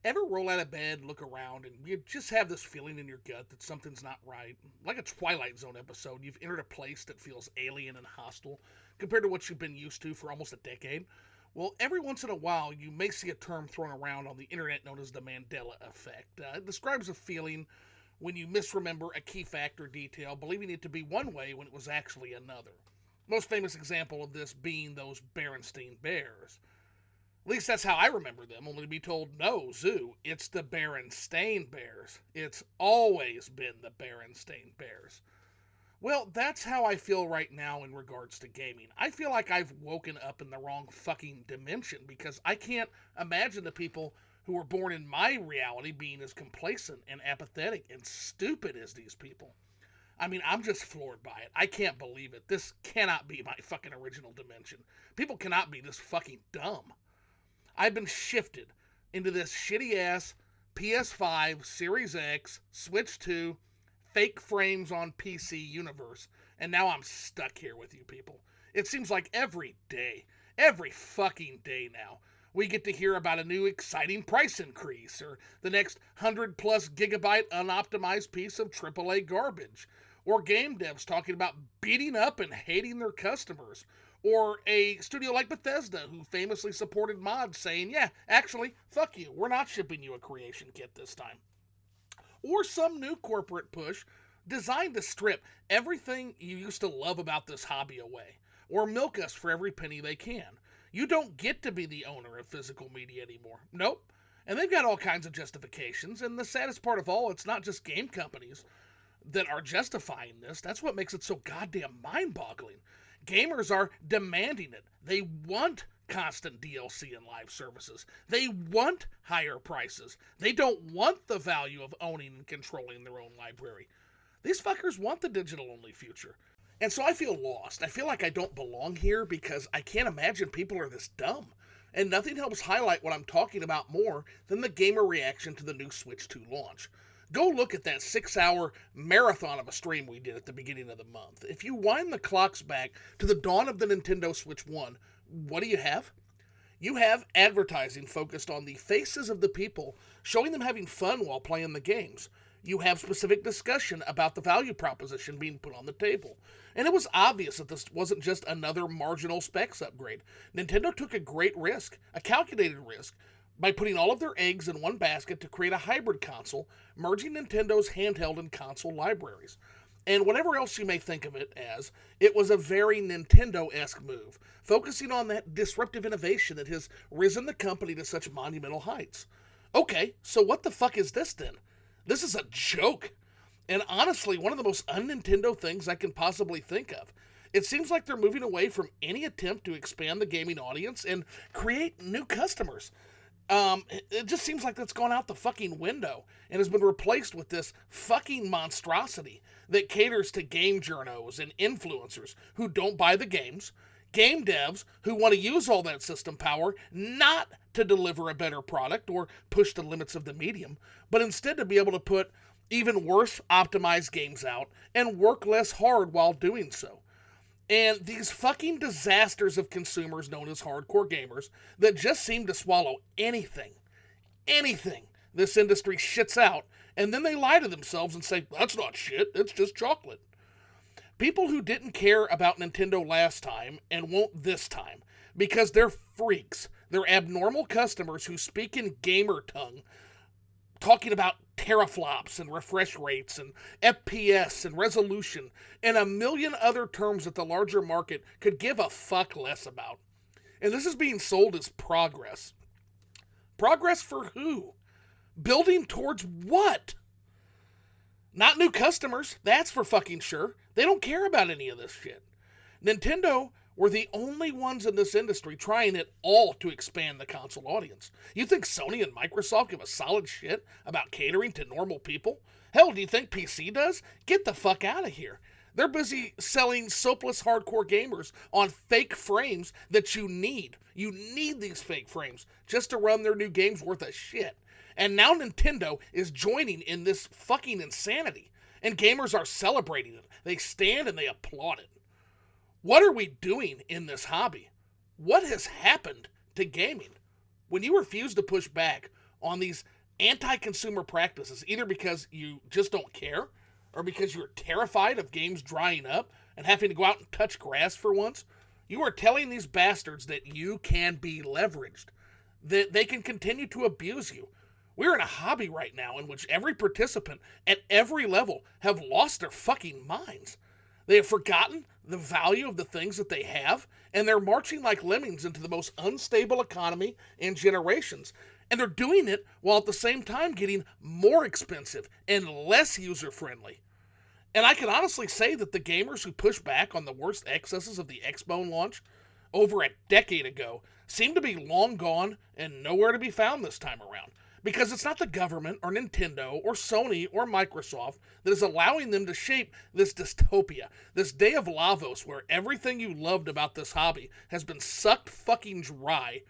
Ever roll out of bed, look around, and you just have this feeling in your gut that something's not right? Like a Twilight Zone episode, you've entered a place that feels alien and hostile compared to what you've been used to for almost a decade. Well, every once in a while, you may see a term thrown around on the internet known as the Mandela effect. It describes a feeling when you misremember a key fact or detail, believing it to be one way when it was actually another. Most famous example of this being those Berenstain Bears. At least that's how I remember them, only to be told, no, Zoo, it's the Berenstain Bears. It's always been the Berenstain Bears. Well, that's how I feel right now in regards to gaming. I feel like I've woken up in the wrong fucking dimension because I can't imagine the people who were born in my reality being as complacent and apathetic and stupid as these people. I mean, I'm just floored by it. I can't believe it. This cannot be my fucking original dimension. People cannot be this fucking dumb. I've been shifted into this shitty ass PS5, Series X, Switch 2, fake frames on PC universe, and now I'm stuck here with you people. It seems like every fucking day now, we get to hear about a new exciting price increase or the next 100 plus gigabyte unoptimized piece of AAA garbage, or game devs talking about beating up and hating their customers, or a studio like Bethesda who famously supported mods saying, yeah, actually, fuck you, we're not shipping you a creation kit this time. Or some new corporate push designed to strip everything you used to love about this hobby away, or milk us for every penny they can. You don't get to be the owner of physical media anymore. Nope. And they've got all kinds of justifications, and the saddest part of all, it's not just game companies that are justifying this. That's what makes it so goddamn mind-boggling. Gamers are demanding it. They want constant DLC and live services. They want higher prices. They don't want the value of owning and controlling their own library. These fuckers want the digital-only future. And so I feel lost. I feel like I don't belong here because I can't imagine people are this dumb. And nothing helps highlight what I'm talking about more than the gamer reaction to the new Switch 2 launch. Go look at that 6-hour marathon of a stream we did at the beginning of the month. If you wind the clocks back to the dawn of the Nintendo Switch 1, what do you have? You have advertising focused on the faces of the people, showing them having fun while playing the games. You have specific discussion about the value proposition being put on the table. And it was obvious that this wasn't just another marginal specs upgrade. Nintendo took a great risk, a calculated risk, by putting all of their eggs in one basket to create a hybrid console, merging Nintendo's handheld and console libraries. And whatever else you may think of it as, it was a very Nintendo-esque move, focusing on that disruptive innovation that has risen the company to such monumental heights. Okay, so what the fuck is this then? This is a joke. And honestly, one of the most un-Nintendo things I can possibly think of. It seems like they're moving away from any attempt to expand the gaming audience and create new customers. It just seems like that's gone out the fucking window and has been replaced with this fucking monstrosity that caters to game journos and influencers who don't buy the games, game devs who want to use all that system power not to deliver a better product or push the limits of the medium, but instead to be able to put even worse optimized games out and work less hard while doing so. And these fucking disasters of consumers known as hardcore gamers that just seem to swallow anything this industry shits out, and then they lie to themselves and say, that's not shit, it's just chocolate. People who didn't care about Nintendo last time and won't this time, because they're freaks. They're abnormal customers who speak in gamer tongue, talking about teraflops and refresh rates and FPS and resolution and a million other terms that the larger market could give a fuck less about. And this is being sold as progress. Progress for who? Building towards what? Not new customers, that's for fucking sure. They don't care about any of this shit. Nintendo were the only ones in this industry trying it all to expand the console audience. You think Sony and Microsoft give a solid shit about catering to normal people? Hell, do you think PC does? Get the fuck out of here. They're busy selling soapless hardcore gamers on fake frames that you need. You need these fake frames just to run their new games worth of shit. And now Nintendo is joining in this fucking insanity. And gamers are celebrating it. They stand and they applaud it. What are we doing in this hobby? What has happened to gaming? When you refuse to push back, on these anti-consumer practices, either because you just don't care or because you're terrified of games drying up and having to go out and touch grass for once. You are telling these bastards that you can be leveraged, that they can continue to abuse you. We're in a hobby right now in which every participant at every level have lost their fucking minds. They have forgotten the value of the things that they have, and they're marching like lemmings into the most unstable economy in generations. And they're doing it while at the same time getting more expensive and less user-friendly. And I can honestly say that the gamers who push back on the worst excesses of the Xbone launch over a decade ago seem to be long gone and nowhere to be found this time around. Because it's not the government or Nintendo or Sony or Microsoft that is allowing them to shape this dystopia, this day of Lavos where everything you loved about this hobby has been sucked fucking dry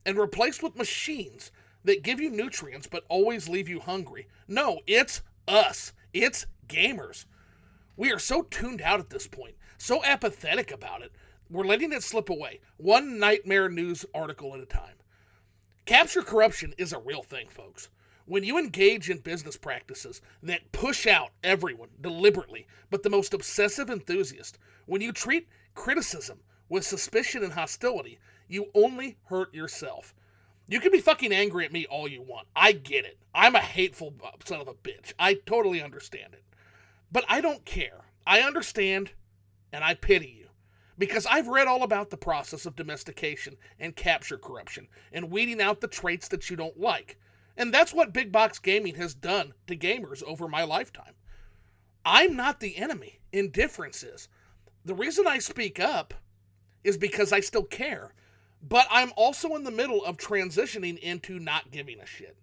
and replaced with machines that give you nutrients but always leave you hungry. No, it's us. It's gamers. We are so tuned out at this point, so apathetic about it, we're letting it slip away, one nightmare news article at a time. Capture corruption is a real thing, folks. When you engage in business practices that push out everyone deliberately, but the most obsessive enthusiast, when you treat criticism with suspicion and hostility, you only hurt yourself. You can be fucking angry at me all you want. I get it. I'm a hateful son of a bitch. I totally understand it. But I don't care. I understand, and I pity you. Because I've read all about the process of domestication and capture corruption, and weeding out the traits that you don't like. And that's what big box gaming has done to gamers over my lifetime. I'm not the enemy. Indifference is. The reason I speak up is because I still care. But I'm also in the middle of transitioning into not giving a shit.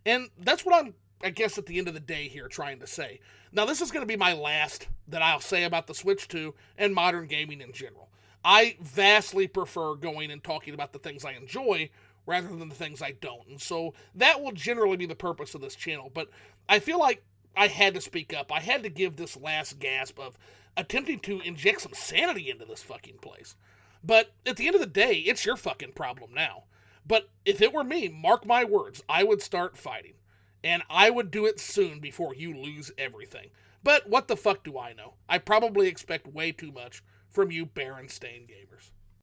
And that's what I guess at the end of the day here trying to say. Now this is going to be my last that I'll say about the Switch 2 and modern gaming in general. I vastly prefer going and talking about the things I enjoy rather than the things I don't. And so that will generally be the purpose of this channel. But I feel like I had to speak up. I had to give this last gasp of attempting to inject some sanity into this fucking place. But at the end of the day, it's your fucking problem now. But if it were me, mark my words, I would start fighting. And I would do it soon before you lose everything. But what the fuck do I know? I probably expect way too much from you Berenstain gamers.